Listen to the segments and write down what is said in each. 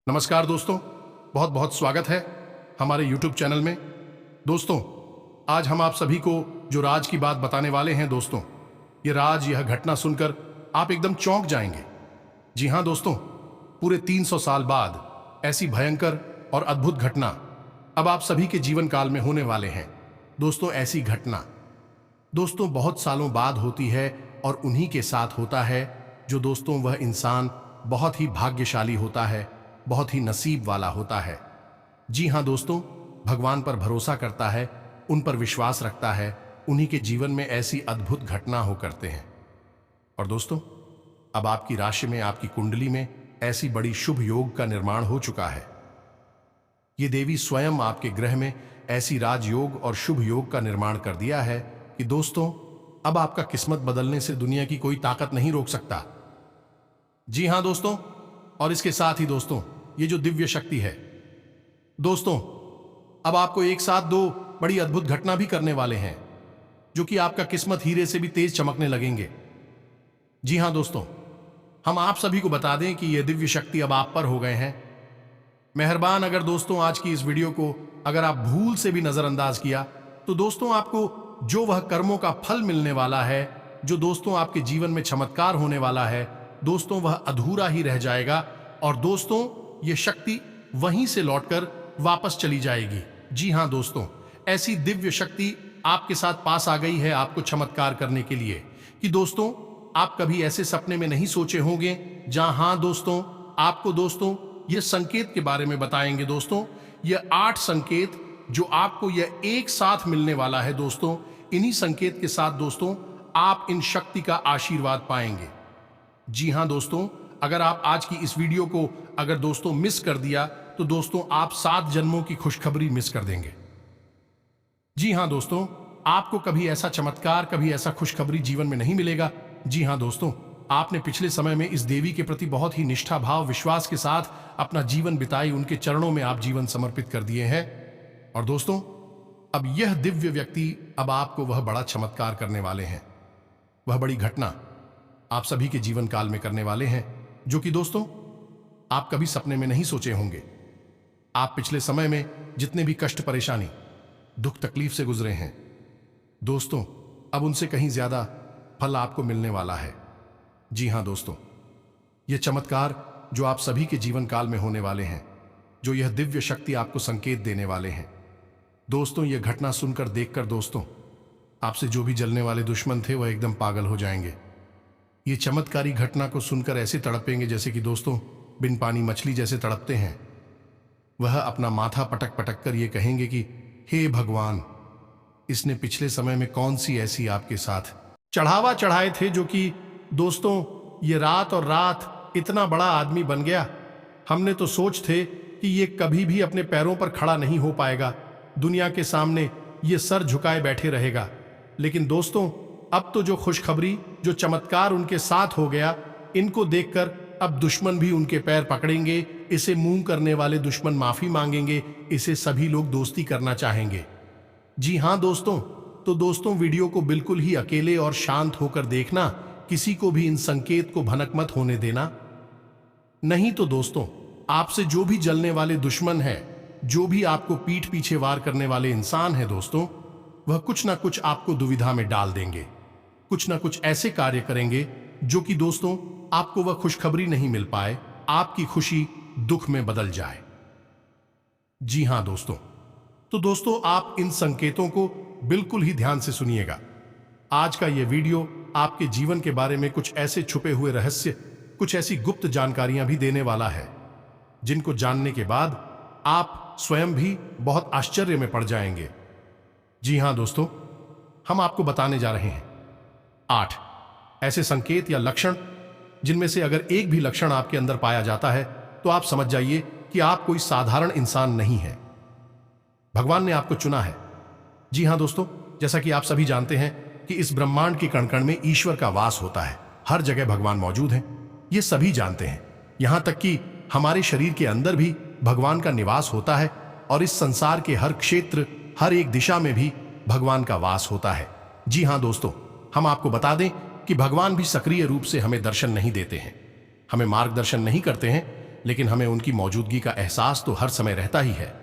नमस्कार दोस्तों, बहुत बहुत स्वागत है हमारे YouTube चैनल में। दोस्तों, आज हम आप सभी को जो राज की बात बताने वाले हैं दोस्तों, ये राज, यह घटना सुनकर आप एकदम चौंक जाएंगे। जी हाँ दोस्तों, पूरे 300 साल बाद ऐसी भयंकर और अद्भुत घटना अब आप सभी के जीवन काल में होने वाले हैं। दोस्तों, ऐसी घटना दोस्तों बहुत सालों बाद होती है और उन्हीं के साथ होता है जो दोस्तों वह इंसान बहुत ही भाग्यशाली होता है, बहुत ही नसीब वाला होता है। जी हाँ दोस्तों, भगवान पर भरोसा करता है, उन पर विश्वास रखता है, उन्हीं के जीवन में ऐसी अद्भुत घटना हो करते हैं। और दोस्तों, अब आपकी राशि में, आपकी कुंडली में ऐसी बड़ी शुभ योग का निर्माण हो चुका है। ये देवी स्वयं आपके ग्रह में ऐसी राजयोग और शुभ योग का निर्माण कर दिया है कि दोस्तों अब आपका किस्मत बदलने से दुनिया की कोई ताकत नहीं रोक सकता। जी हाँ दोस्तों, और इसके साथ ही दोस्तों ये जो दिव्य शक्ति है दोस्तों, अब आपको एक साथ दो बड़ी अद्भुत घटना भी करने वाले हैं जो कि आपका किस्मत हीरे से भी तेज चमकने लगेंगे। जी हाँ दोस्तों, हम आप सभी को बता दें कि ये दिव्य शक्ति अब आप पर हो गए हैं। मेहरबान अगर दोस्तों आज की इस वीडियो को अगर आप भूल से भी नजरअंदाज किया तो दोस्तों आपको जो वह कर्मों का फल मिलने वाला है, जो दोस्तों आपके जीवन में चमत्कार होने वाला है दोस्तों, वह अधूरा ही रह जाएगा और दोस्तों ये शक्ति वहीं से लौटकर वापस चली जाएगी। जी हाँ दोस्तों, ऐसी दिव्य शक्ति आपके साथ पास आ गई है आपको चमत्कार करने के लिए कि दोस्तों आप कभी ऐसे सपने में नहीं सोचे होंगे। जहां हाँ दोस्तों आपको दोस्तों ये संकेत के बारे में बताएंगे। दोस्तों ये 8 संकेत जो आपको यह एक साथ मिलने वाला है दोस्तों, इन्हीं संकेत के साथ दोस्तों आप इन शक्ति का आशीर्वाद पाएंगे। जी हाँ दोस्तों, अगर आप आज की इस वीडियो को अगर दोस्तों मिस कर दिया तो दोस्तों आप 7 जन्मों की खुशखबरी मिस कर देंगे। जी हाँ दोस्तों, आपको कभी ऐसा चमत्कार, कभी ऐसा खुशखबरी जीवन में नहीं मिलेगा। जी हाँ दोस्तों, आपने पिछले समय में इस देवी के प्रति बहुत ही निष्ठा भाव, विश्वास के साथ अपना जीवन बिताई, उनके चरणों में आप जीवन समर्पित कर दिए हैं। और दोस्तों अब यह दिव्य व्यक्ति अब आपको वह बड़ा चमत्कार करने वाले हैं, वह बड़ी घटना आप सभी के जीवन काल में करने वाले हैं जो कि दोस्तों आप कभी सपने में नहीं सोचे होंगे। आप पिछले समय में जितने भी कष्ट, परेशानी, दुख, तकलीफ से गुजरे हैं दोस्तों, अब उनसे कहीं ज्यादा फल आपको मिलने वाला है। जी हाँ दोस्तों, यह चमत्कार जो आप सभी के जीवन काल में होने वाले हैं, जो यह दिव्य शक्ति आपको संकेत देने वाले हैं दोस्तों, यह घटना सुनकर, देखकर दोस्तों आपसे जो भी जलने वाले दुश्मन थे वह एकदम पागल हो जाएंगे। ये चमत्कारी घटना को सुनकर ऐसे तड़पेंगे जैसे कि दोस्तों बिन पानी मछली जैसे तड़पते हैं। वह अपना माथा पटक पटक कर ये कहेंगे कि हे भगवान, इसने पिछले समय में कौन सी ऐसी आपके साथ चढ़ावा चढ़ाए थे जो कि दोस्तों ये रात और रात इतना बड़ा आदमी बन गया। हमने तो सोच थे कि ये कभी भी अपने पैरों पर खड़ा नहीं हो पाएगा, दुनिया के सामने ये सर झुकाए बैठे रहेगा। लेकिन दोस्तों अब तो जो खुशखबरी, जो चमत्कार उनके साथ हो गया, इनको देखकर अब दुश्मन भी उनके पैर पकड़ेंगे। इसे मुंह करने वाले दुश्मन माफी मांगेंगे, इसे सभी लोग दोस्ती करना चाहेंगे। जी हाँ दोस्तों, तो दोस्तों वीडियो को बिल्कुल ही अकेले और शांत होकर देखना, किसी को भी इन संकेत को भनक मत होने देना। नहीं तो दोस्तों आपसे जो भी जलने वाले दुश्मन है, जो भी आपको पीठ पीछे वार करने वाले इंसान है दोस्तों, वह कुछ ना कुछ आपको दुविधा में डाल देंगे, कुछ ना कुछ ऐसे कार्य करेंगे जो कि दोस्तों आपको वह खुशखबरी नहीं मिल पाए, आपकी खुशी दुख में बदल जाए। जी हां दोस्तों, तो दोस्तों आप इन संकेतों को बिल्कुल ही ध्यान से सुनिएगा। आज का यह वीडियो आपके जीवन के बारे में कुछ ऐसे छुपे हुए रहस्य, कुछ ऐसी गुप्त जानकारियां भी देने वाला है जिनको जानने के बाद आप स्वयं भी बहुत आश्चर्य में पड़ जाएंगे। जी हां दोस्तों, हम आपको बताने जा रहे हैं 8 ऐसे संकेत या लक्षण जिनमें से अगर एक भी लक्षण आपके अंदर पाया जाता है तो आप समझ जाइए कि आप कोई साधारण इंसान नहीं है, भगवान ने आपको चुना है। जी हां दोस्तों, जैसा कि आप सभी जानते हैं कि इस ब्रह्मांड के कण कण में ईश्वर का वास होता है, हर जगह भगवान मौजूद हैं, ये सभी जानते हैं। यहां तक कि हमारे शरीर के अंदर भी भगवान का निवास होता है और इस संसार के हर क्षेत्र, हर एक दिशा में भी भगवान का वास होता है। जी हां दोस्तों, हम आपको बता दें कि भगवान भी सक्रिय रूप से हमें दर्शन नहीं देते हैं, हमें मार्गदर्शन नहीं करते हैं, लेकिन हमें उनकी मौजूदगी का एहसास तो हर समय रहता ही है।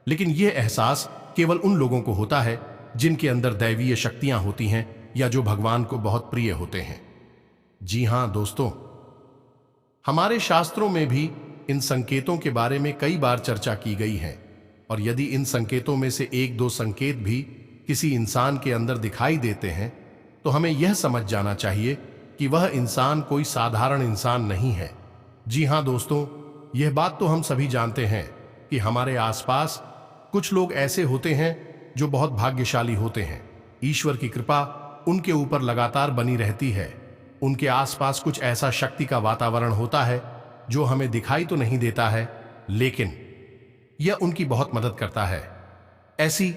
लेकिन यह एहसास केवल उन लोगों को होता है जिनके अंदर दैवीय शक्तियां होती हैं या जो भगवान को बहुत प्रिय होते हैं। जी हां दोस्तों, हमारे शास्त्रों में भी इन संकेतों के बारे में कई बार चर्चा की गई है, और यदि इन संकेतों में से एक दो संकेत भी किसी इंसान के अंदर दिखाई देते हैं तो हमें यह समझ जाना चाहिए कि वह इंसान कोई साधारण इंसान नहीं है। जी हां दोस्तों, यह बात तो हम सभी जानते हैं कि हमारे आसपास कुछ लोग ऐसे होते हैं जो बहुत भाग्यशाली होते हैं। ईश्वर की कृपा उनके ऊपर लगातार बनी रहती है। उनके आसपास कुछ ऐसा शक्ति का वातावरण होता है जो हमें दिखाई तो नहीं देता है, लेकिन यह उनकी बहुत मदद करता है। ऐसी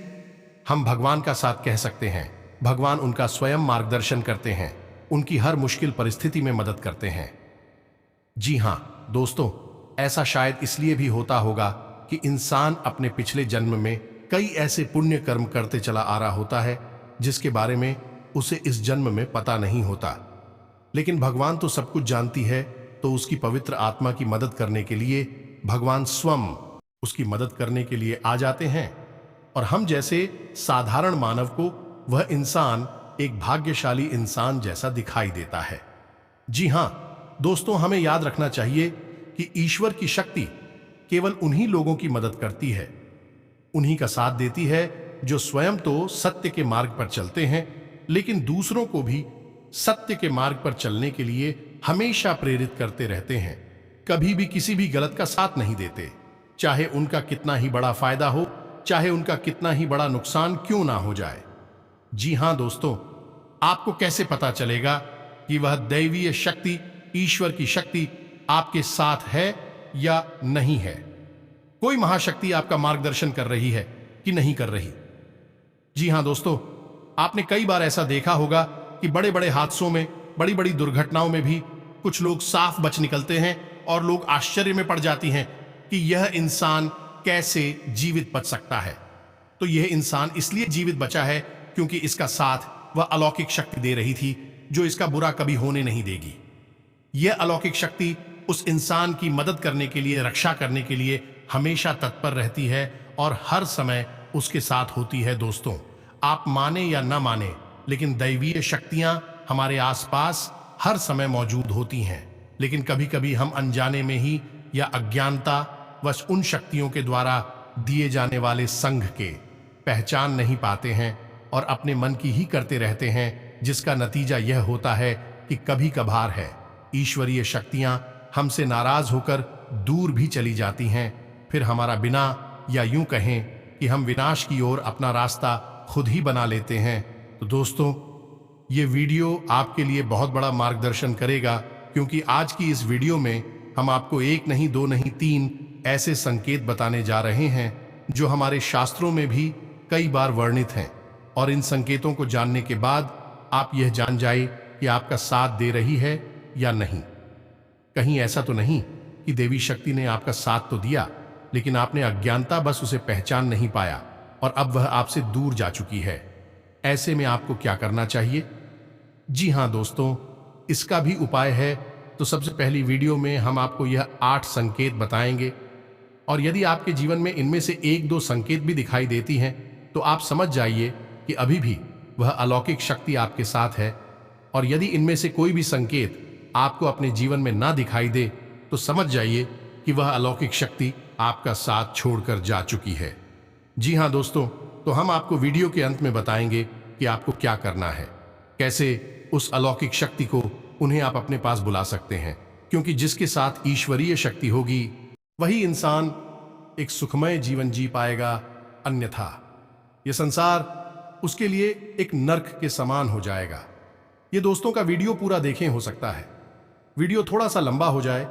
हम भगवान का साथ कह सकते हैं। भगवान उनका स्वयं मार्गदर्शन करते हैं, उनकी हर मुश्किल परिस्थिति में मदद करते हैं। जी हां दोस्तों, ऐसा शायद इसलिए भी होता होगा कि इंसान अपने पिछले जन्म में कई ऐसे पुण्य कर्म करते चला आ रहा होता है जिसके बारे में उसे इस जन्म में पता नहीं होता। लेकिन भगवान तो सब कुछ जानती है, तो उसकी पवित्र आत्मा की मदद करने के लिए भगवान स्वयं उसकी मदद करने के लिए आ जाते हैं, और हम जैसे साधारण मानव को वह इंसान एक भाग्यशाली इंसान जैसा दिखाई देता है। जी हां दोस्तों, हमें याद रखना चाहिए कि ईश्वर की शक्ति केवल उन्हीं लोगों की मदद करती है, उन्हीं का साथ देती है जो स्वयं तो सत्य के मार्ग पर चलते हैं, लेकिन दूसरों को भी सत्य के मार्ग पर चलने के लिए हमेशा प्रेरित करते रहते हैं। कभी भी किसी भी गलत का साथ नहीं देते, चाहे उनका कितना ही बड़ा फायदा हो, चाहे उनका कितना ही बड़ा नुकसान क्यों ना हो जाए। जी हां दोस्तों, आपको कैसे पता चलेगा कि वह दैवीय शक्ति, ईश्वर की शक्ति आपके साथ है या नहीं है? कोई महाशक्ति आपका मार्गदर्शन कर रही है कि नहीं कर रही? जी हां दोस्तों, आपने कई बार ऐसा देखा होगा कि बड़े बड़े हादसों में, बड़ी बड़ी दुर्घटनाओं में भी कुछ लोग साफ बच निकलते हैं और लोग आश्चर्य में पड़ जाती हैं कि यह इंसान कैसे जीवित बच सकता है। तो यह इंसान इसलिए जीवित बचा है क्योंकि इसका साथ वह अलौकिक शक्ति दे रही थी जो इसका बुरा कभी होने नहीं देगी। यह अलौकिक शक्ति उस इंसान की मदद करने के लिए, रक्षा करने के लिए हमेशा तत्पर रहती है और हर समय उसके साथ होती है। दोस्तों, आप माने या ना माने, लेकिन दैवीय शक्तियां हमारे आसपास हर समय मौजूद होती हैं। लेकिन कभी कभी हम अनजाने में ही या अज्ञानता वश उन शक्तियों के द्वारा दिए जाने वाले संघ के पहचान नहीं पाते हैं और अपने मन की ही करते रहते हैं, जिसका नतीजा यह होता है कि कभी कभार है ईश्वरीय शक्तियां हमसे नाराज होकर दूर भी चली जाती हैं। फिर हमारा बिना, या यूं कहें कि हम विनाश की ओर अपना रास्ता खुद ही बना लेते हैं। तो दोस्तों, ये वीडियो आपके लिए बहुत बड़ा मार्गदर्शन करेगा, क्योंकि आज की इस वीडियो में हम आपको एक नहीं, दो नहीं, तीन ऐसे संकेत बताने जा रहे हैं जो हमारे शास्त्रों में भी कई बार वर्णित हैं, और इन संकेतों को जानने के बाद आप यह जान जाए कि आपका साथ दे रही है या नहीं। कहीं ऐसा तो नहीं कि देवी शक्ति ने आपका साथ तो दिया, लेकिन आपने अज्ञानता बस उसे पहचान नहीं पाया और अब वह आपसे दूर जा चुकी है। ऐसे में आपको क्या करना चाहिए? जी हां दोस्तों, इसका भी उपाय है। तो सबसे पहली वीडियो में हम आपको यह 8 संकेत बताएंगे, और यदि आपके जीवन में इनमें से एक दो संकेत भी दिखाई देती हैं तो आप समझ जाइए कि अभी भी वह अलौकिक शक्ति आपके साथ है। और यदि इनमें से कोई भी संकेत आपको अपने जीवन में ना दिखाई दे तो समझ जाइए कि वह अलौकिक शक्ति आपका साथ छोड़कर जा चुकी है। जी हां दोस्तों, तो हम आपको वीडियो के अंत में बताएंगे कि आपको क्या करना है, कैसे उस अलौकिक शक्ति को, उन्हें आप अपने पास बुला सकते हैं, क्योंकि जिसके साथ ईश्वरीय शक्ति होगी वही इंसान एक सुखमय जीवन जी पाएगा, अन्यथा यह संसार उसके लिए एक नर्क के समान हो जाएगा। ये दोस्तों का वीडियो पूरा देखें, हो सकता है वीडियो थोड़ा सा लंबा हो जाए,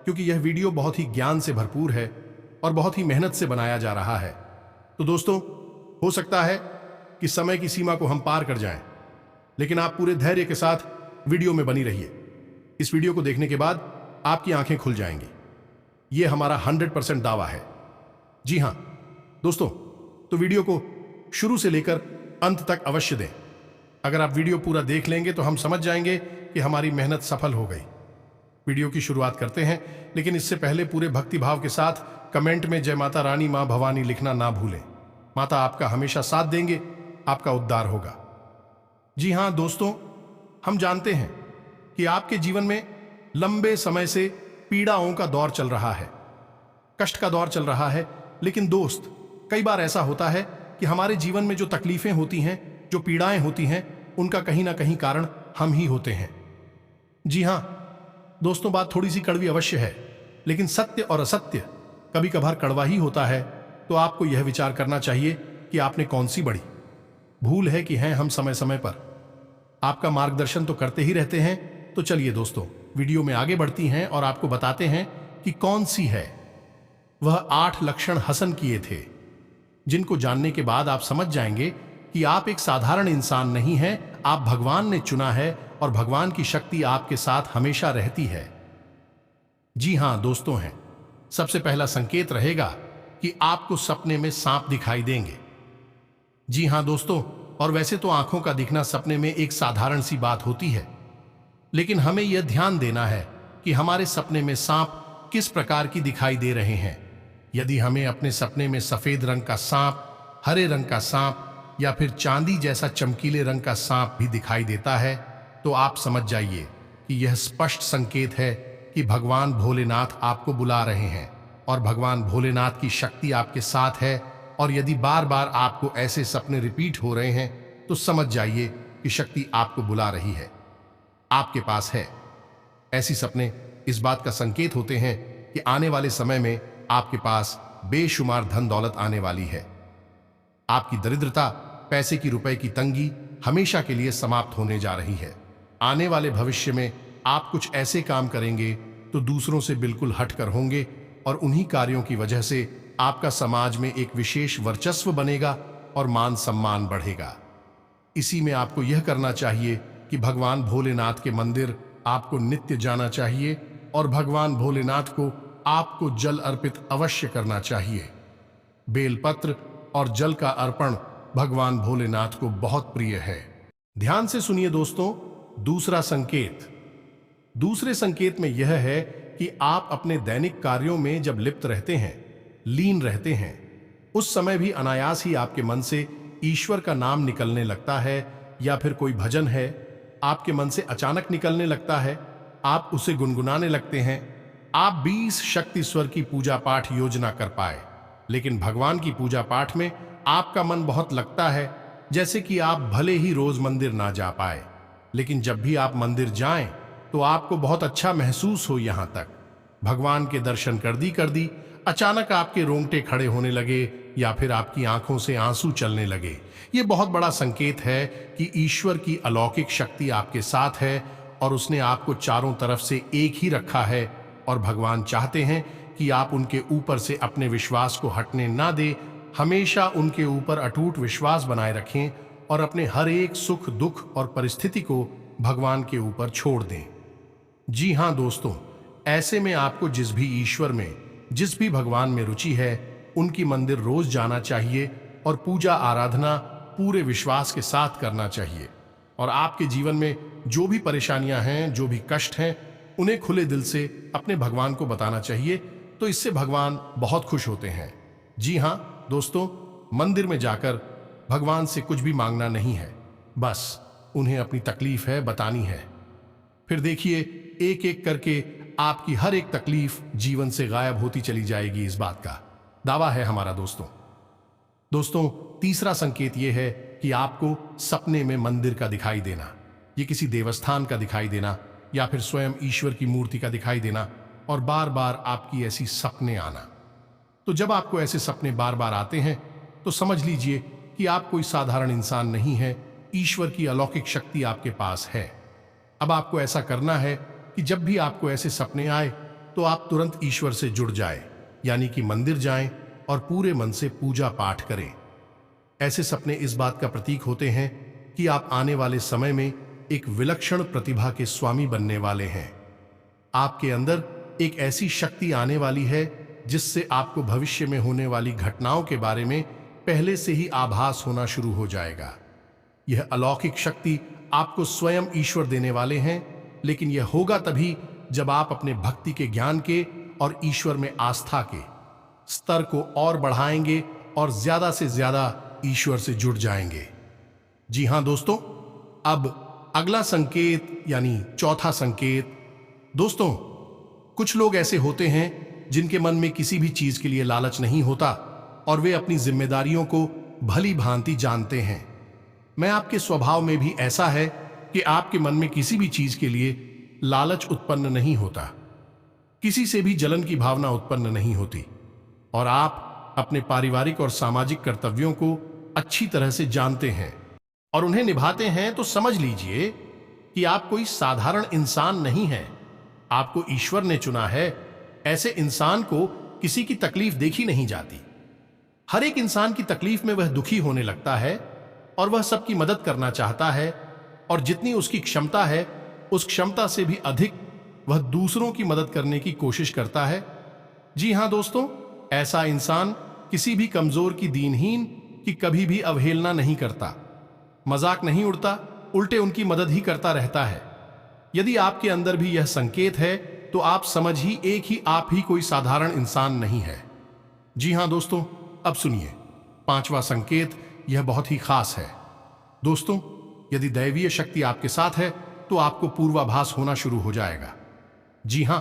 क्योंकि यह वीडियो बहुत ही ज्ञान से भरपूर है और बहुत ही मेहनत से बनाया जा रहा है। तो दोस्तों, हो सकता है कि समय की सीमा को हम पार कर जाएं, लेकिन आप पूरे धैर्य के साथ वीडियो में बनी रहिए। इस वीडियो को देखने के बाद आपकी आंखें खुल जाएंगी, यह हमारा 100% दावा है। जी हां दोस्तों, तो वीडियो को शुरू से लेकर अंत तक अवश्य दें। अगर आप वीडियो पूरा देख लेंगे तो हम समझ जाएंगे कि हमारी मेहनत सफल हो गई। वीडियो की शुरुआत करते हैं, लेकिन इससे पहले पूरे भक्ति भाव के साथ कमेंट में जय माता रानी मां भवानी लिखना ना भूलें। माता आपका हमेशा साथ देंगे, आपका उद्धार होगा। जी हां दोस्तों, हम जानते हैं कि आपके जीवन में लंबे समय से पीड़ाओं का दौर चल रहा है, कष्ट का दौर चल रहा है। लेकिन दोस्त, कई बार ऐसा होता है कि हमारे जीवन में जो तकलीफें होती हैं, जो पीड़ाएं होती हैं, उनका कहीं ना कहीं कारण हम ही होते हैं। जी हां दोस्तों, बात थोड़ी सी कड़वी अवश्य है, लेकिन सत्य और असत्य कभी कभार कड़वा ही होता है। तो आपको यह विचार करना चाहिए कि आपने कौन सी बड़ी भूल है कि हैं हम समय समय पर आपका मार्गदर्शन तो करते ही रहते हैं। तो चलिए दोस्तों, वीडियो में आगे बढ़ती हैं और आपको बताते हैं कि कौन सी है वह 8 लक्षण हसन किए थे, जिनको जानने के बाद आप समझ जाएंगे कि आप एक साधारण इंसान नहीं हैं, आप भगवान ने चुना है और भगवान की शक्ति आपके साथ हमेशा रहती है। जी हां दोस्तों, हैं सबसे पहला संकेत रहेगा कि आपको सपने में सांप दिखाई देंगे। जी हां दोस्तों, और वैसे तो आंखों का दिखना सपने में एक साधारण सी बात होती है, लेकिन हमें यह ध्यान देना है कि हमारे सपने में सांप किस प्रकार की दिखाई दे रहे हैं। यदि हमें अपने सपने में सफेद रंग का सांप, हरे रंग का सांप या फिर चांदी जैसा चमकीले रंग का सांप भी दिखाई देता है, तो आप समझ जाइए कि यह स्पष्ट संकेत है कि भगवान भोलेनाथ आपको बुला रहे हैं और भगवान भोलेनाथ की शक्ति आपके साथ है। और यदि बार बार आपको ऐसे सपने रिपीट हो रहे हैं, तो समझ जाइए कि शक्ति आपको बुला रही है, आपके पास है। ऐसी सपने इस बात का संकेत होते हैं कि आने वाले समय में आपके पास बेशुमार धन दौलत आने वाली है। आपकी दरिद्रता, पैसे की, रुपए की तंगी हमेशा के लिए समाप्त होने जा रही है। आने वाले भविष्य में आप कुछ ऐसे काम करेंगे तो दूसरों से बिल्कुल हटकर होंगे, और उन्हीं कार्यों की वजह से आपका समाज में एक विशेष वर्चस्व बनेगा और मान सम्मान बढ़ेगा। इसी में आपको यह करना चाहिए कि भगवान भोलेनाथ के मंदिर आपको नित्य जाना चाहिए और भगवान भोलेनाथ को आपको जल अर्पित अवश्य करना चाहिए। बेलपत्र और जल का अर्पण भगवान भोलेनाथ को बहुत प्रिय है। ध्यान से सुनिए दोस्तों, दूसरा संकेत। दूसरे संकेत में यह है कि आप अपने दैनिक कार्यों में जब लिप्त रहते हैं, लीन रहते हैं, उस समय भी अनायास ही आपके मन से ईश्वर का नाम निकलने लगता है, या फिर कोई भजन है आपके मन से अचानक निकलने लगता है, आप उसे गुनगुनाने लगते हैं। आप 20 शक्ति स्वर की पूजा पाठ योजना कर पाए, लेकिन भगवान की पूजा पाठ में आपका मन बहुत लगता है, जैसे कि आप भले ही रोज मंदिर ना जा पाए, लेकिन जब भी आप मंदिर जाएं तो आपको बहुत अच्छा महसूस हो। यहां तक भगवान के दर्शन कर दी अचानक आपके रोंगटे खड़े होने लगे या फिर आपकी आंखों से आंसू चलने लगे। ये बहुत बड़ा संकेत है कि ईश्वर की अलौकिक शक्ति आपके साथ है और उसने आपको चारों तरफ से एक ही रखा है, और भगवान चाहते हैं कि आप उनके ऊपर से अपने विश्वास को हटने ना दें, हमेशा उनके ऊपर अटूट विश्वास बनाए रखें और अपने हर एक सुख, दुख और परिस्थिति को भगवान के ऊपर छोड़ दें। जी हां दोस्तों, ऐसे में आपको जिस भी ईश्वर में, जिस भी भगवान में रुचि है, उनकी मंदिर रोज जाना चाहिए और पूजा आराधना पूरे विश्वास के साथ करना चाहिए। और आपके जीवन में जो भी परेशानियां हैं, जो भी कष्ट हैं, उन्हें खुले दिल से अपने भगवान को बताना चाहिए, तो इससे भगवान बहुत खुश होते हैं। जी हां दोस्तों, मंदिर में जाकर भगवान से कुछ भी मांगना नहीं है, बस उन्हें अपनी तकलीफ है बतानी है। फिर देखिए, एक एक करके आपकी हर एक तकलीफ जीवन से गायब होती चली जाएगी। इस बात का दावा है हमारा दोस्तों, तीसरा संकेत यह है कि आपको सपने में मंदिर का दिखाई देना, ये किसी देवस्थान का दिखाई देना या फिर स्वयं ईश्वर की मूर्ति का दिखाई देना, और बार बार आपकी ऐसी सपने आना। तो जब आपको ऐसे सपने बार बार आते हैं, तो समझ लीजिए कि आप कोई साधारण इंसान नहीं है, ईश्वर की अलौकिक शक्ति आपके पास है। अब आपको ऐसा करना है कि जब भी आपको ऐसे सपने आए, तो आप तुरंत ईश्वर से जुड़ जाए, यानी कि मंदिर जाएं और पूरे मन से पूजा पाठ करें। ऐसे सपने इस बात का प्रतीक होते हैं कि आप आने वाले समय में एक विलक्षण प्रतिभा के स्वामी बनने वाले हैं। आपके अंदर एक ऐसी शक्ति आने वाली है जिससे आपको भविष्य में होने वाली घटनाओं के बारे में पहले से ही आभास होना शुरू हो जाएगा। यह अलौकिक शक्ति आपको स्वयं ईश्वर देने वाले हैं, लेकिन यह होगा तभी जब आप अपने भक्ति के ज्ञान के और ईश्वर में आस्था के स्तर को और बढ़ाएंगे और ज्यादा से ज्यादा ईश्वर से जुड़ जाएंगे। जी हां दोस्तों, अब अगला संकेत यानी चौथा संकेत। दोस्तों, कुछ लोग ऐसे होते हैं जिनके मन में किसी भी चीज के लिए लालच नहीं होता और वे अपनी जिम्मेदारियों को भली भांति जानते हैं। मैं आपके स्वभाव में भी ऐसा है कि आपके मन में किसी भी चीज के लिए लालच उत्पन्न नहीं होता, किसी से भी जलन की भावना उत्पन्न नहीं होती और आप अपने पारिवारिक और सामाजिक कर्तव्यों को अच्छी तरह से जानते हैं और उन्हें निभाते हैं। तो समझ लीजिए कि आप कोई साधारण इंसान नहीं हैं, आपको ईश्वर ने चुना है। ऐसे इंसान को किसी की तकलीफ देखी नहीं जाती। हर एक इंसान की तकलीफ में वह दुखी होने लगता है और वह सबकी मदद करना चाहता है और जितनी उसकी क्षमता है उस क्षमता से भी अधिक वह दूसरों की मदद करने की कोशिश करता है। जी हां दोस्तों, ऐसा इंसान किसी भी कमजोर की दीनहीन की कभी भी अवहेलना नहीं करता, मजाक नहीं उड़ता, उल्टे उनकी मदद ही करता रहता है। यदि आपके अंदर भी यह संकेत है तो आप समझ ही आप ही कोई साधारण इंसान नहीं है। जी हां दोस्तों, अब सुनिए पांचवा संकेत। यह बहुत ही खास है। दोस्तों, यदि दैवीय शक्ति आपके साथ है तो आपको पूर्वाभास होना शुरू हो जाएगा। जी हां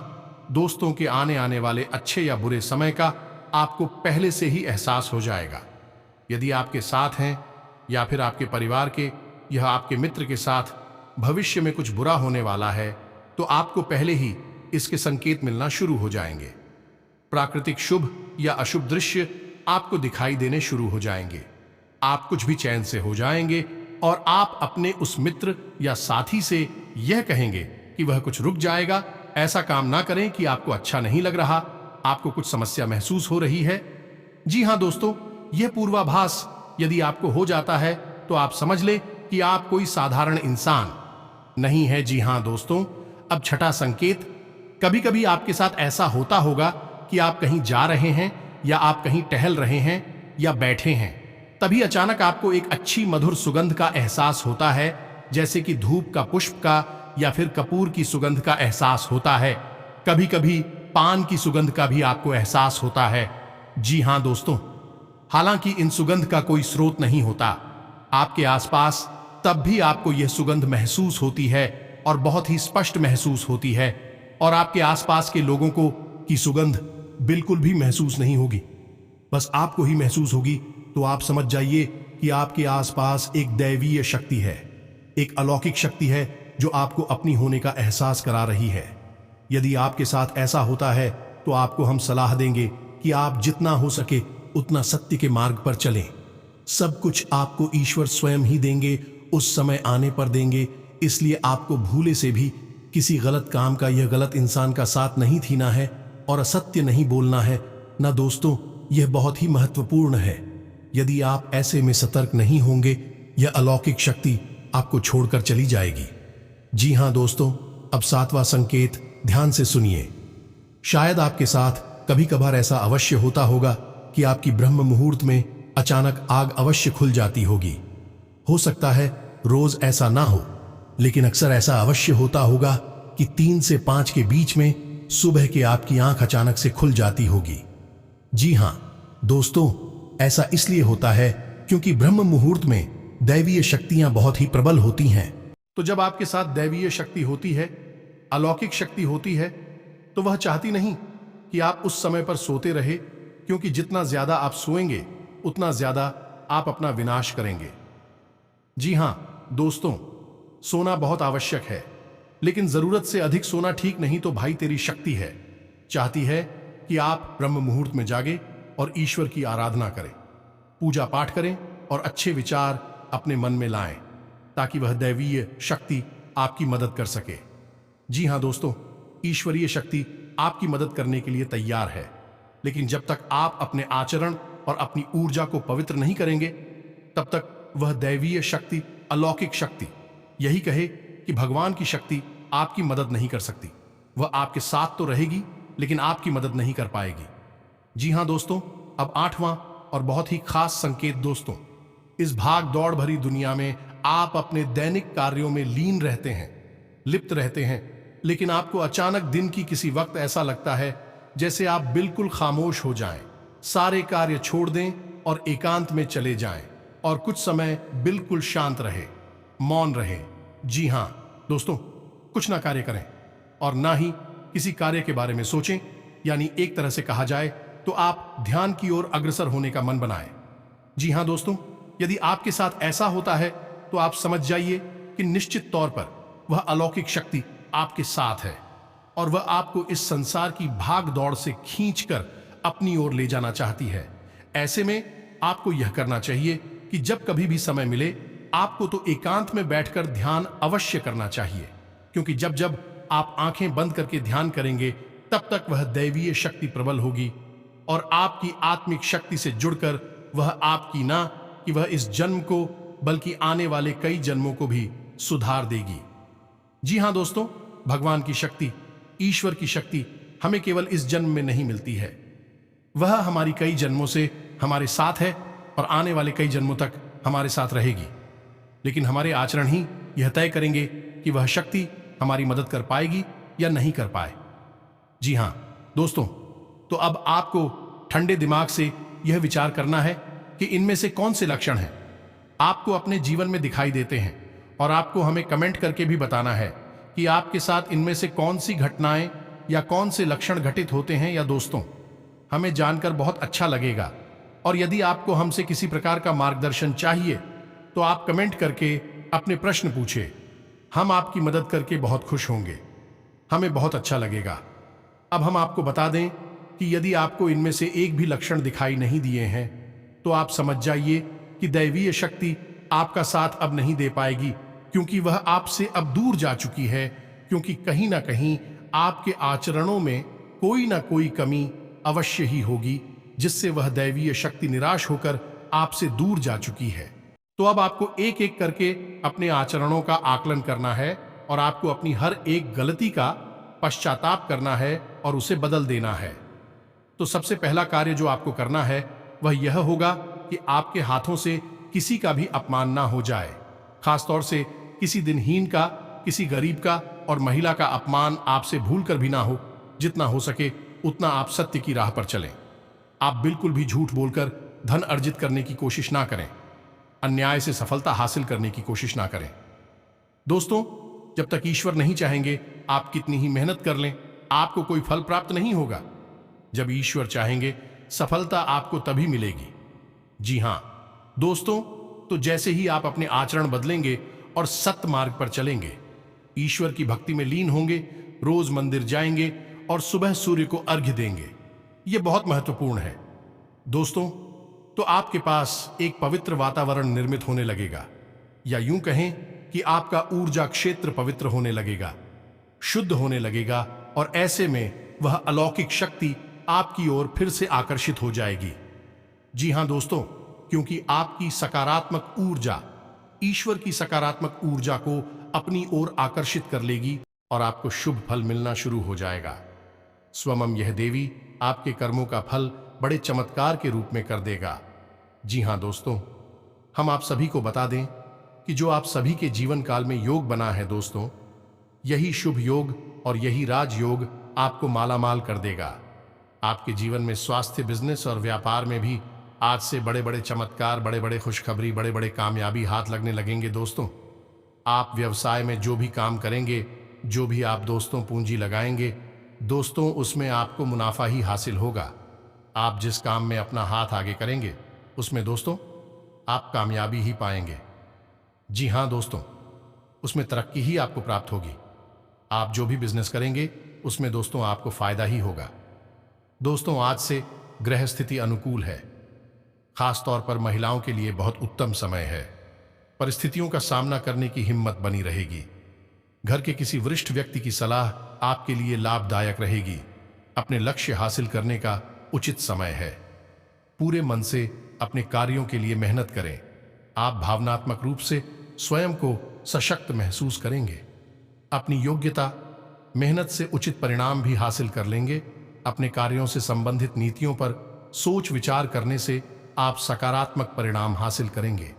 दोस्तों, के आने वाले अच्छे या बुरे समय का आपको पहले से ही एहसास हो जाएगा। यदि आपके साथ हैं या फिर आपके परिवार के या आपके मित्र के साथ भविष्य में कुछ बुरा होने वाला है तो आपको पहले ही इसके संकेत मिलना शुरू हो जाएंगे। प्राकृतिक शुभ या अशुभ दृश्य आपको दिखाई देने शुरू हो जाएंगे। आप कुछ भी चैन से हो जाएंगे और आप अपने उस मित्र या साथी से यह कहेंगे कि वह कुछ रुक जाएगा, ऐसा काम ना करें कि आपको अच्छा नहीं लग रहा, आपको कुछ समस्या महसूस हो रही है। जी हां दोस्तों, यह पूर्वाभास यदि आपको हो जाता है तो आप समझ ले कि आप कोई साधारण इंसान नहीं है। जी हां दोस्तों, अब छठा संकेत। कभी कभी आपके साथ ऐसा होता होगा कि आप कहीं जा रहे हैं या आप कहीं टहल रहे हैं या बैठे हैं, तभी अचानक आपको एक अच्छी मधुर सुगंध का एहसास होता है, जैसे कि धूप का पुष्प का या फिर कपूर की सुगंध का एहसास होता है। कभी कभी पान की सुगंध का भी आपको एहसास होता है। जी हां दोस्तों, हालांकि इन सुगंध का कोई स्रोत नहीं होता आपके आसपास, तब भी आपको यह सुगंध महसूस होती है और बहुत ही स्पष्ट महसूस होती है और आपके आसपास के लोगों को की सुगंध बिल्कुल भी महसूस नहीं होगी, बस आपको ही महसूस होगी। तो आप समझ जाइए कि आपके आसपास एक दैवीय शक्ति है, एक अलौकिक शक्ति है जो आपको अपनी होने का एहसास करा रही है। यदि आपके साथ ऐसा होता है तो आपको हम सलाह देंगे कि आप जितना हो सके उतना सत्य के मार्ग पर चलें। सब कुछ आपको ईश्वर स्वयं ही देंगे, उस समय आने पर देंगे। इसलिए आपको भूले से भी किसी गलत काम का या गलत इंसान का साथ नहीं थीना है और असत्य नहीं बोलना है ना। दोस्तों, यह बहुत ही महत्वपूर्ण है। यदि आप ऐसे में सतर्क नहीं होंगे, यह अलौकिक शक्ति आपको छोड़कर चली जाएगी। जी हां दोस्तों, अब सातवां संकेत ध्यान से सुनिए। शायद आपके साथ कभी कभार ऐसा अवश्य होता होगा कि आपकी ब्रह्म मुहूर्त में अचानक आग अवश्य खुल जाती होगी। हो सकता है रोज ऐसा ना हो, लेकिन अक्सर ऐसा अवश्य होता होगा कि 3 से 5 के बीच में सुबह के आपकी आंख अचानक से खुल जाती होगी। जी हां दोस्तों, ऐसा इसलिए होता है क्योंकि ब्रह्म मुहूर्त में दैवीय शक्तियां बहुत ही प्रबल होती हैं। तो जब आपके साथ दैवीय शक्ति होती है, अलौकिक शक्ति होती है, तो वह चाहती नहीं कि आप उस समय पर सोते रहे, क्योंकि जितना ज्यादा आप सोएंगे उतना ज्यादा आप अपना विनाश करेंगे। जी हां दोस्तों, सोना बहुत आवश्यक है, लेकिन जरूरत से अधिक सोना ठीक नहीं। तो भाई, तेरी शक्ति है, चाहती है कि आप ब्रह्म मुहूर्त में जागे और ईश्वर की आराधना करें, पूजा पाठ करें और अच्छे विचार अपने मन में लाएं, ताकि वह दैवीय शक्ति आपकी मदद कर सके। जी हां दोस्तों, ईश्वरीय शक्ति आपकी मदद करने के लिए तैयार है, लेकिन जब तक आप अपने आचरण और अपनी ऊर्जा को पवित्र नहीं करेंगे, तब तक वह दैवीय शक्ति, अलौकिक शक्ति यही कहे कि भगवान की शक्ति आपकी मदद नहीं कर सकती। वह आपके साथ तो रहेगी, लेकिन आपकी मदद नहीं कर पाएगी। जी हां दोस्तों, अब 8वां और बहुत ही खास संकेत। दोस्तों, इस भाग दौड़ भरी दुनिया में आप अपने दैनिक कार्यों में लीन रहते हैं, लिप्त रहते हैं, लेकिन आपको अचानक दिन की किसी वक्त ऐसा लगता है जैसे आप बिल्कुल खामोश हो जाएं, सारे कार्य छोड़ दें और एकांत में चले जाएं और कुछ समय बिल्कुल शांत रहे, मौन रहे। जी हां दोस्तों, कुछ ना कार्य करें और ना ही किसी कार्य के बारे में सोचें, यानी एक तरह से कहा जाए तो आप ध्यान की ओर अग्रसर होने का मन बनाएं। जी हां दोस्तों, यदि आपके साथ ऐसा होता है तो आप समझ जाइए कि निश्चित तौर पर वह अलौकिक शक्ति आपके साथ है और वह आपको इस संसार की भाग दौड़ से खींचकर अपनी ओर ले जाना चाहती है। ऐसे में आपको यह करना चाहिए कि जब कभी भी समय मिले आपको तो एकांत में बैठकर ध्यान अवश्य करना चाहिए, क्योंकि जब जब आप आंखें बंद करके ध्यान करेंगे तब तक वह दैवीय शक्ति प्रबल होगी और आपकी आत्मिक शक्ति से जुड़कर वह आपकी ना कि वह इस जन्म को बल्कि आने वाले कई जन्मों को भी सुधार देगी। जी हां दोस्तों, भगवान की शक्ति, ईश्वर की शक्ति हमें केवल इस जन्म में नहीं मिलती है, वह हमारी कई जन्मों से हमारे साथ है और आने वाले कई जन्मों तक हमारे साथ रहेगी। लेकिन हमारे आचरण ही यह तय करेंगे कि वह शक्ति हमारी मदद कर पाएगी या नहीं कर पाए। जी हां दोस्तों, तो अब आपको ठंडे दिमाग से यह विचार करना है कि इनमें से कौन से लक्षण हैं आपको अपने जीवन में दिखाई देते हैं, और आपको हमें कमेंट करके भी बताना है कि आपके साथ इनमें से कौन सी घटनाएं या कौन से लक्षण घटित होते हैं। या दोस्तों, हमें जानकर बहुत अच्छा लगेगा, और यदि आपको हमसे किसी प्रकार का मार्गदर्शन चाहिए तो आप कमेंट करके अपने प्रश्न पूछें। हम आपकी मदद करके बहुत खुश होंगे, हमें बहुत अच्छा लगेगा। अब हम आपको बता दें कि यदि आपको इनमें से एक भी लक्षण दिखाई नहीं दिए हैं तो आप समझ जाइए कि दैवीय शक्ति आपका साथ अब नहीं दे पाएगी, क्योंकि वह आपसे अब दूर जा चुकी है, क्योंकि कहीं ना कहीं आपके आचरणों में कोई ना कोई कमी अवश्य ही होगी जिससे वह दैवीय शक्ति निराश होकर आपसे दूर जा चुकी है। तो अब आपको एक एक करके अपने आचरणों का आकलन करना है और आपको अपनी हर एक गलती का पश्चाताप करना है और उसे बदल देना है। तो सबसे पहला कार्य जो आपको करना है वह यह होगा कि आपके हाथों से किसी का भी अपमान ना हो जाए, खासतौर से किसी दिनहीन का, किसी गरीब का और महिला का अपमान आपसे भूल कर भी ना हो। जितना हो सके उतना आप सत्य की राह पर चलें। आप बिल्कुल भी झूठ बोलकर धन अर्जित करने की कोशिश ना करें, अन्याय से सफलता हासिल करने की कोशिश ना करें। दोस्तों, जब तक ईश्वर नहीं चाहेंगे आप कितनी ही मेहनत कर लें, आपको कोई फल प्राप्त नहीं होगा। जब ईश्वर चाहेंगे सफलता आपको तभी मिलेगी। जी हां दोस्तों, तो जैसे ही आप अपने आचरण बदलेंगे और सत्य मार्ग पर चलेंगे, ईश्वर की भक्ति में लीन होंगे, रोज मंदिर जाएंगे और सुबह सूर्य को अर्घ्य देंगे, यह बहुत महत्वपूर्ण है। दोस्तों, तो आपके पास एक पवित्र वातावरण निर्मित होने लगेगा, या यूं कहें कि आपका ऊर्जा क्षेत्र पवित्र होने लगेगा, शुद्ध होने लगेगा, और ऐसे में वह अलौकिक शक्ति आपकी ओर फिर से आकर्षित हो जाएगी। जी हां दोस्तों, क्योंकि आपकी सकारात्मक ऊर्जा ईश्वर की सकारात्मक ऊर्जा को अपनी ओर आकर्षित कर लेगी और आपको शुभ फल मिलना शुरू हो जाएगा। स्वयं यह देवी आपके कर्मों का फल बड़े चमत्कार के रूप में कर देगा। जी हां दोस्तों, हम आप सभी को बता दें कि जो आप सभी के जीवन काल में योग बना है दोस्तों, यही शुभ योग और यही राजयोग आपको मालामाल कर देगा। आपके जीवन में स्वास्थ्य, बिजनेस और व्यापार में भी आज से बड़े बड़े चमत्कार, बड़े बड़े खुशखबरी, बड़े बड़े कामयाबी हाथ लगने लगेंगे। दोस्तों, आप व्यवसाय में जो भी काम करेंगे, जो भी आप दोस्तों पूंजी लगाएंगे दोस्तों, उसमें आपको मुनाफा ही हासिल होगा। आप जिस काम में अपना हाथ आगे करेंगे उसमें दोस्तों आप कामयाबी ही पाएंगे। जी हां दोस्तों, उसमें तरक्की ही आपको प्राप्त होगी। आप जो भी बिजनेस करेंगे उसमें दोस्तों आपको फायदा ही होगा। दोस्तों, आज से ग्रह स्थिति अनुकूल है, खास तौर पर महिलाओं के लिए बहुत उत्तम समय है। परिस्थितियों का सामना करने की हिम्मत बनी रहेगी। घर के किसी वरिष्ठ व्यक्ति की सलाह आपके लिए लाभदायक रहेगी। अपने लक्ष्य हासिल करने का उचित समय है। पूरे मन से अपने कार्यों के लिए मेहनत करें। आप भावनात्मक रूप से स्वयं को सशक्त महसूस करेंगे। अपनी योग्यता, मेहनत से उचित परिणाम भी हासिल कर लेंगे। अपने कार्यों से संबंधित नीतियों पर सोच विचार करने से आप सकारात्मक परिणाम हासिल करेंगे।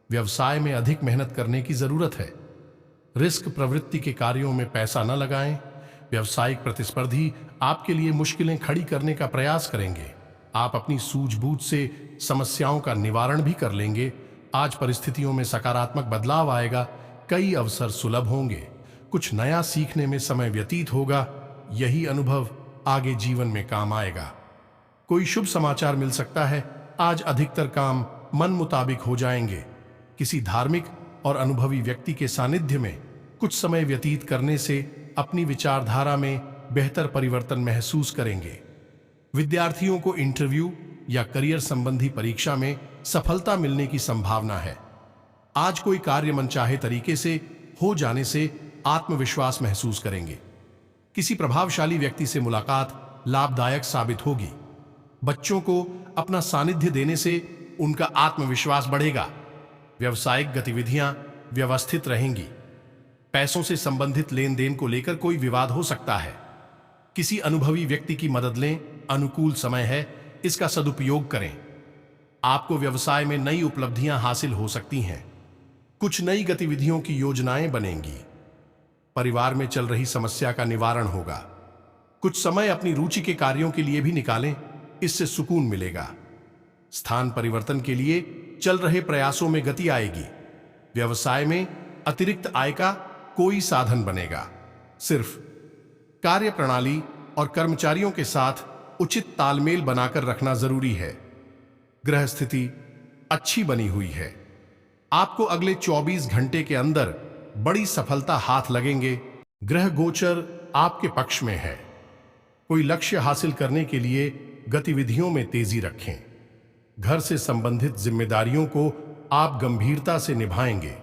व्यवसाय में अधिक मेहनत करने की जरूरत है। रिस्क प्रवृत्ति के कार्यों में पैसा न लगाएं। व्यावसायिक प्रतिस्पर्धी आपके लिए मुश्किलें खड़ी करने का प्रयास करेंगे। आप अपनी सूझबूझ से समस्याओं का निवारण भी कर लेंगे। आज परिस्थितियों में सकारात्मक बदलाव आएगा। कई अवसर सुलभ होंगे। कुछ नया सीखने में समय व्यतीत होगा। यही अनुभव आगे जीवन में काम आएगा। कोई शुभ समाचार मिल सकता है। आज अधिकतर काम मन मुताबिक हो जाएंगे। किसी धार्मिक और अनुभवी व्यक्ति के सानिध्य में कुछ समय व्यतीत करने से अपनी विचारधारा में बेहतर परिवर्तन महसूस करेंगे। विद्यार्थियों को इंटरव्यू या करियर संबंधी परीक्षा में सफलता मिलने की संभावना है। आज कोई कार्य मनचाहे तरीके से हो जाने से आत्मविश्वास महसूस करेंगे। किसी प्रभावशाली व्यक्ति से मुलाकात लाभदायक साबित होगी। बच्चों को अपना सानिध्य देने से उनका आत्मविश्वास बढ़ेगा। व्यावसायिक गतिविधियां व्यवस्थित रहेंगी। पैसों से संबंधित लेन देन को लेकर कोई विवाद हो सकता है। किसी अनुभवी व्यक्ति की मदद लें। अनुकूल समय है, इसका सदुपयोग करें। आपको व्यवसाय में नई उपलब्धियां हासिल हो सकती हैं। कुछ नई गतिविधियों की योजनाएं बनेंगी। परिवार में चल रही समस्या का निवारण होगा। कुछ समय अपनी रुचि के कार्यों के लिए भी निकालें, इससे सुकून मिलेगा। स्थान परिवर्तन के लिए चल रहे प्रयासों में गति आएगी। व्यवसाय में अतिरिक्त आय का कोई साधन बनेगा। सिर्फ कार्य प्रणाली और कर्मचारियों के साथ उचित तालमेल बनाकर रखना जरूरी है। ग्रह स्थिति अच्छी बनी हुई है। आपको अगले 24 घंटे के अंदर बड़ी सफलता हाथ लगेंगे। ग्रह गोचर आपके पक्ष में है। कोई लक्ष्य हासिल करने के लिए गतिविधियों में तेजी रखें। घर से संबंधित जिम्मेदारियों को आप गंभीरता से निभाएंगे।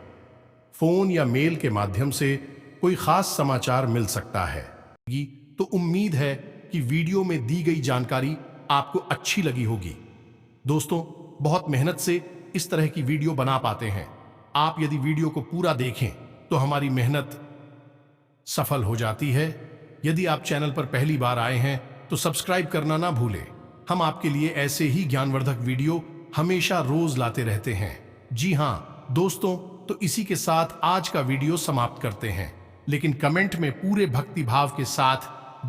फोन या मेल के माध्यम से कोई खास समाचार मिल सकता है। तो उम्मीद है कि वीडियो में दी गई जानकारी आपको अच्छी लगी होगी। दोस्तों, बहुत मेहनत से इस तरह की वीडियो बना पाते हैं। आप यदि वीडियो को पूरा देखें तो हमारी मेहनत सफल हो जाती है। यदि आप चैनल पर पहली बार आए हैं तो सब्सक्राइब करना ना भूलें। हम आपके लिए ऐसे ही ज्ञानवर्धक वीडियो हमेशा रोज लाते रहते हैं। जी हाँ दोस्तों, तो इसी के साथ आज का वीडियो समाप्त करते हैं। लेकिन कमेंट में पूरे भक्ति भाव के साथ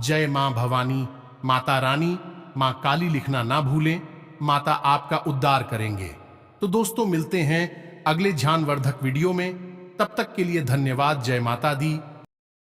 जय मां भवानी, माता रानी, मां काली लिखना ना भूलें। माता आपका उद्धार करेंगे। तो दोस्तों, मिलते हैं अगले ज्ञानवर्धक वीडियो में। तब तक के लिए धन्यवाद। जय माता दी।